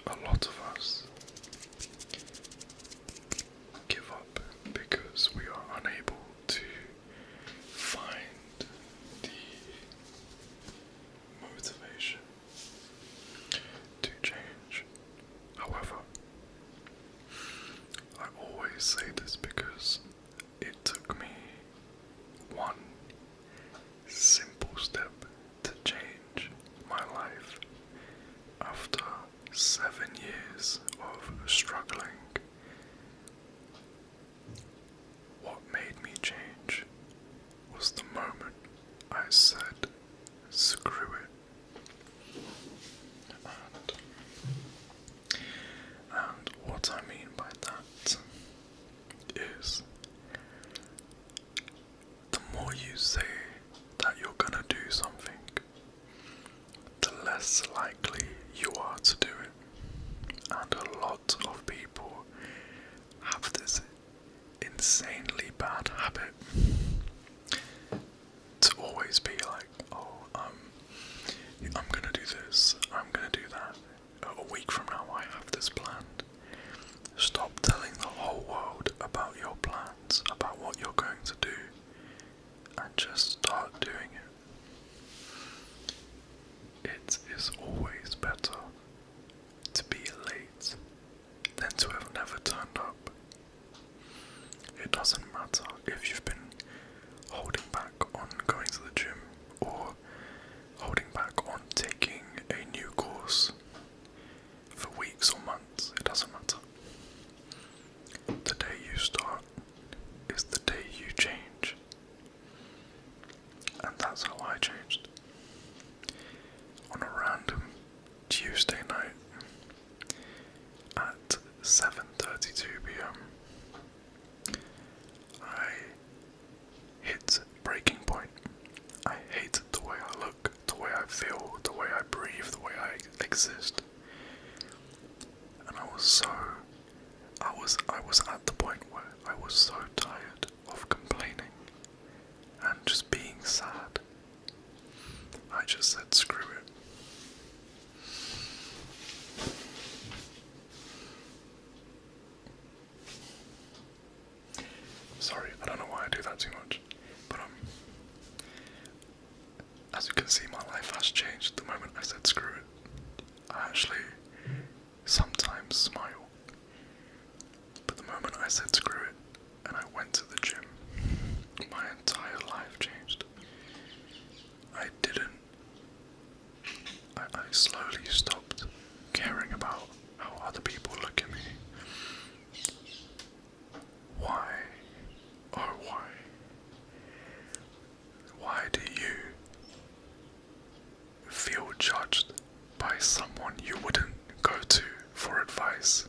a lot of us give up because we are unable to find the motivation to change. However, I always say this because it took me one simple step to change my life after 7 years of struggling. What made me change was the moment I said, screw it. And what I mean by that is, the more you say that you're gonna do something, the less likely you are to do it. And a lot of people have this insanely bad habit to always be like, oh, I'm gonna do this, I'm gonna do that. A week from now I have this planned. Stop telling the whole world about your plans, about what you're going to do, and just start doing it. It is always better to be late than to have never turned up. It doesn't matter if you've been holding back on going to the gym or holding back on taking a new course for weeks or months. It doesn't matter. The day you start is the day you change. And that's how I changed. On a random Tuesday night at 7:32 p.m. I hit breaking point. I hated the way I look, the way I feel, the way I breathe, the way I exist. And I was at the point where I was so tired of complaining and just being sad. I just said, screw it. Sorry, I don't know why I do that too much, but as you can see, my life has changed the moment I said screw it. I actually sometimes smile, but the moment I said screw it and I went to the gym, my entire life changed. I slowly stopped caring about how other people look at me. Why? Oh, why? Why do you feel judged by someone you wouldn't go to for advice?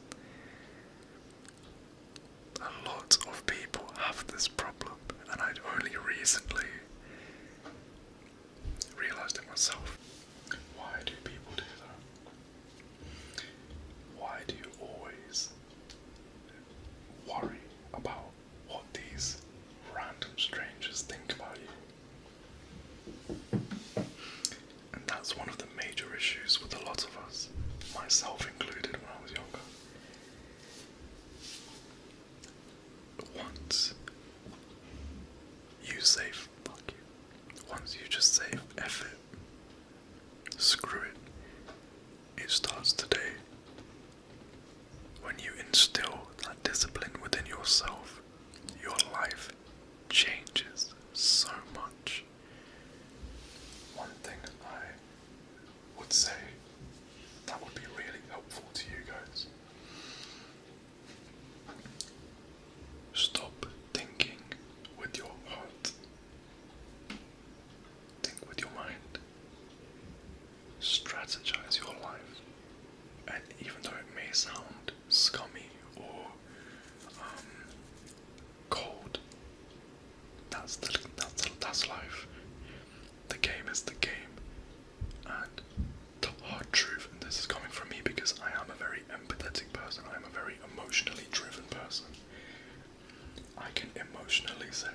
A lot of people have this problem, and I'd only recently realized it myself. Why do people do that? Why do you always worry about what these random strangers think about you? And that's one of the major issues with a lot of us, myself included when I was younger. Once you say fuck you, once you just say F it, screw it, it starts today. When you instill that discipline within yourself, your life changes so much. One thing I would say that would be really helpful to you guys: stop thinking with your heart. Think with your mind. Strategize your life. And even though it may sound scummy or cold, that's life. The game is the game. And the hard truth, and this is coming from me because I am a very empathetic person, I am a very emotionally driven person, I can emotionally say,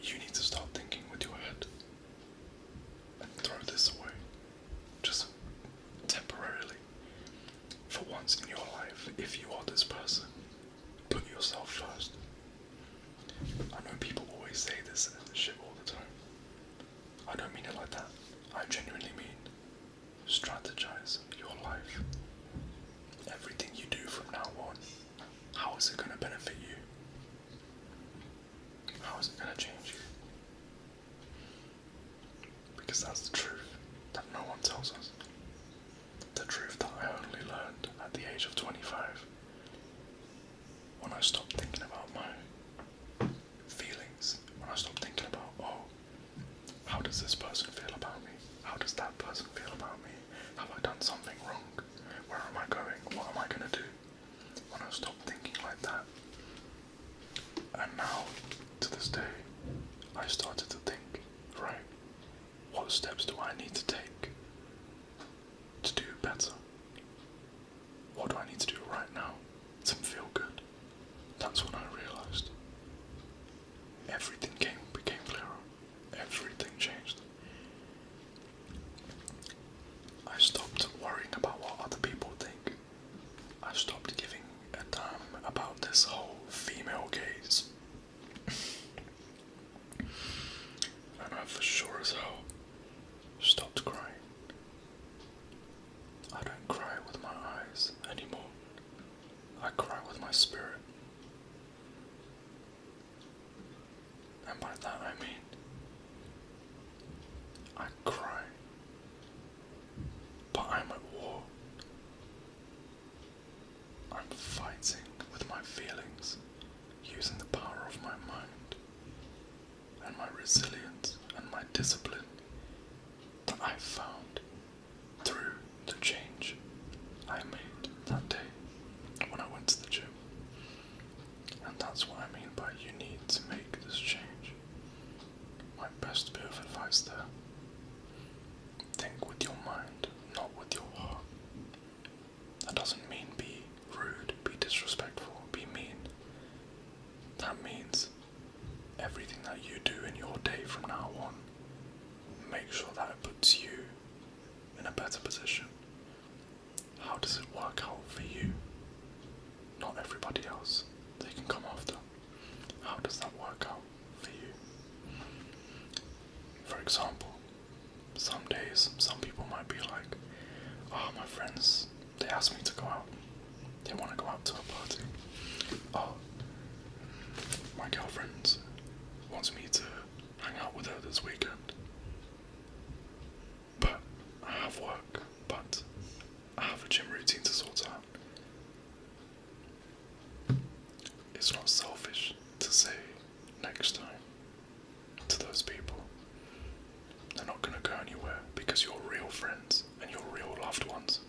you need to start thinking with your head and throw this away, just temporarily. strategize your life. Everything you do from now on, how is it going to benefit you? How is it going to change you? Because that's the truth that no one tells us. The truth that I only learned at the age of 25, when I stopped thinking about my feelings, when I stopped thinking about, oh, how does this person feel about me? How does that person feel about me? Have I done something wrong? Where am I going? What am I going to do? When I stopped thinking like that. And now, to this day, I started to think, right, what steps do I need to take to do better? What do I need to do right now to feel good? That's when I realized everything became clearer. Everything changed. I stopped worrying about what other people think. I stopped giving a damn about this whole female gaze. And I for sure as hell stopped crying. I don't cry with my eyes anymore. I cry with my spirit. And by that I mean, I cry, but I'm at war. I'm fighting with my feelings, using the power of my mind, and my resilience, and my discipline that I found through the change I made that day when I went to the gym. And that's what I mean by you need to make this change. My best bit of advice there. Think with your mind, not with your heart. That doesn't mean be rude, be disrespectful, be mean. That means everything that you do in your day from now on, make sure that it puts you in a better position. How does it work out for you? Not everybody else. They can come after. How does that work out for you? For example, some days, some people might be like, oh, my friends, they asked me to go out. They want to go out to a party. Oh, my girlfriend wants me to hang out with her this weekend. But I have work, but I have a gym routine to sort out. It's not selfish to say next time to those people. They're not going to go anywhere because your real friends and your real loved ones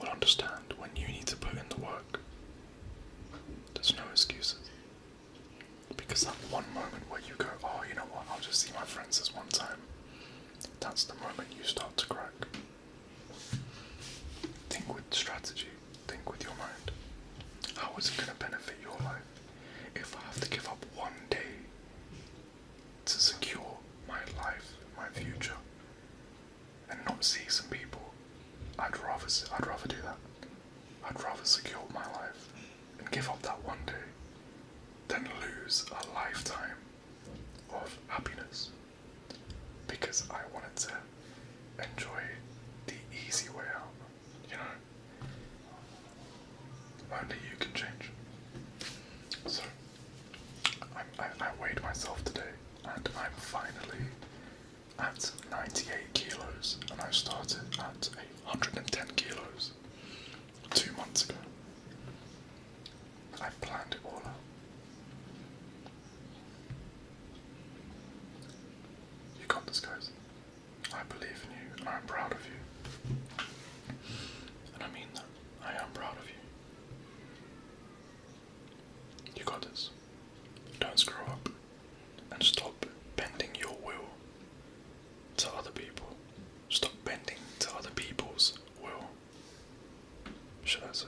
will understand when you need to put in the work. There's no excuses. Because that one moment where you go, oh, you know what, I'll just see my friends this one time, that's the moment you start to crack. Think with strategy. Think with your mind. How is it going to benefit your life? If I have to give up one day to secure my life, my future, and not see some people, I'd rather do that. I'd rather secure my life and give up that one day than lose a lifetime of happiness, because I wanted to enjoy the easy way out, you know? Only you can change. So, I weighed myself today, and I'm finally at 98 kilos, and I started at 110 kilos 2 months ago. I planned it all out. You got this, guys. I believe in you, and I'm proud of you. And I mean that. I am proud of you. You got this. Don't screw up, and stop bending your will to other people. Stop bending to other people's will, should I say.